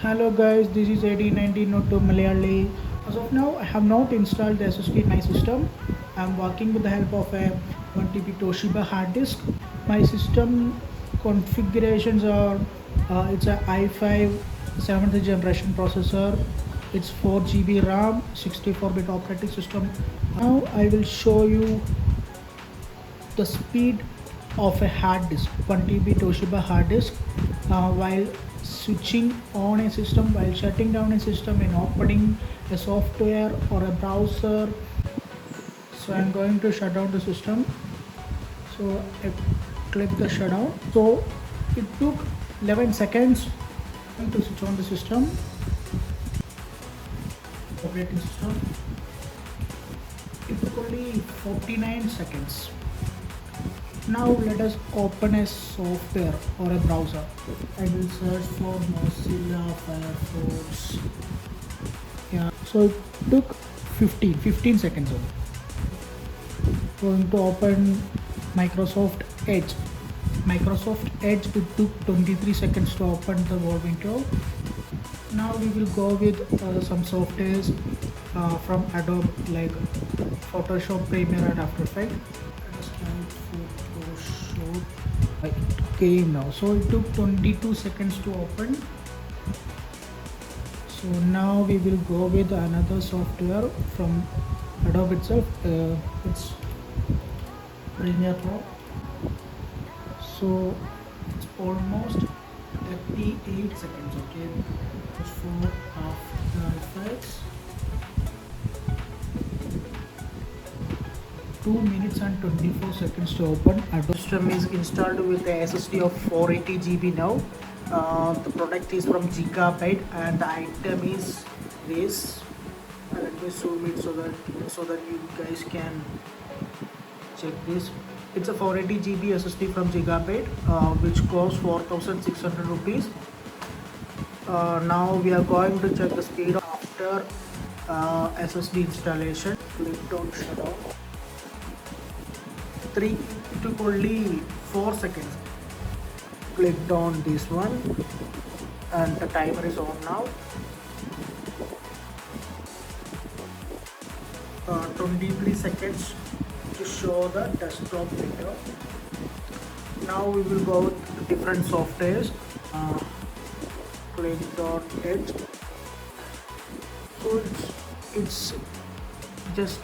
Hello guys, this is 1819 Note to Malayali. As of now, I have not installed the SSD in my system. I am working with the help of a 1 TB Toshiba hard disk. My system configurations are it's a i5 7th generation processor. It's 4 GB RAM, 64-bit operating system. Now I will show you the speed of a hard disk 1 TB Toshiba hard disk while switching on a system, while shutting down a system and opening a software or a browser. So I'm going to shut down the system. So I click the shutdown. So it took 11 seconds to switch on the system, operating system. It took only 49 seconds. Now let us open a software or a browser. I will search for Mozilla Firefox. Yeah, so it took 15 seconds only. Going to open Microsoft Edge. Microsoft Edge, it took 23 seconds to open the web window. Now we will go with some softwares from Adobe like Photoshop, Premiere and After Effects. Photoshop. It came now. So it took 22 seconds to open. So now we will go with another software from Adobe itself. It's Premiere Pro. So it's almost 38 seconds. Okay, for After Effects. 2 minutes and 24 seconds to open. Adobe system is installed with a SSD of 480 GB now. The product is from Giga and the item is this. Let me zoom it so that you guys can check this. It's a 480 GB SSD from Giga which costs 4,600 rupees. Now we are going to check the speed after SSD installation. Click on shutdown. It took only 4 seconds. Clicked on this one and the timer is on now. 23 seconds to show the desktop window. Now we will go with different softwares. Click on Edge. So it's just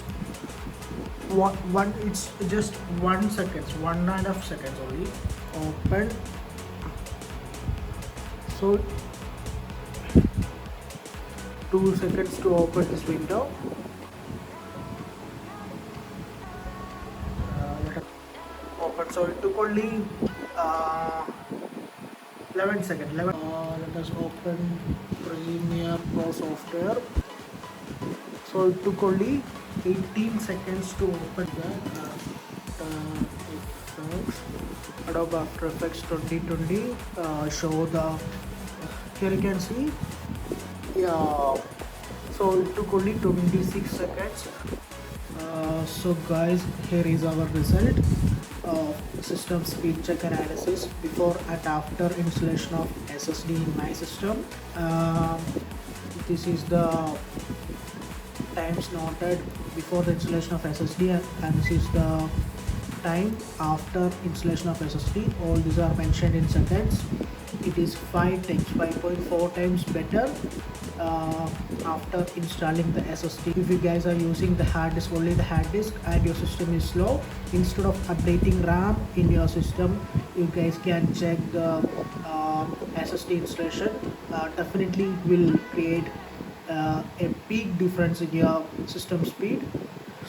it's just 1 second, 1.5 seconds only. Open. So 2 seconds to open this window. Open. So it took only 11 seconds. Let us open Premiere Pro software. So it took only 18 seconds to open the effects. Adobe After Effects 2020. Show the, here you can see. Yeah. So it took only 26 seconds. So guys, here is our result of system speed check analysis before and after installation of SSD in my system. This is the times noted before the installation of SSD and this is the time after installation of SSD. All these are mentioned in seconds. It is 5.4 times better after installing the SSD. If you guys are using the hard disk, only the hard disk, and your system is slow, instead of updating RAM in your system, you guys can check the SSD installation. Definitely it will create a big difference in your system speed.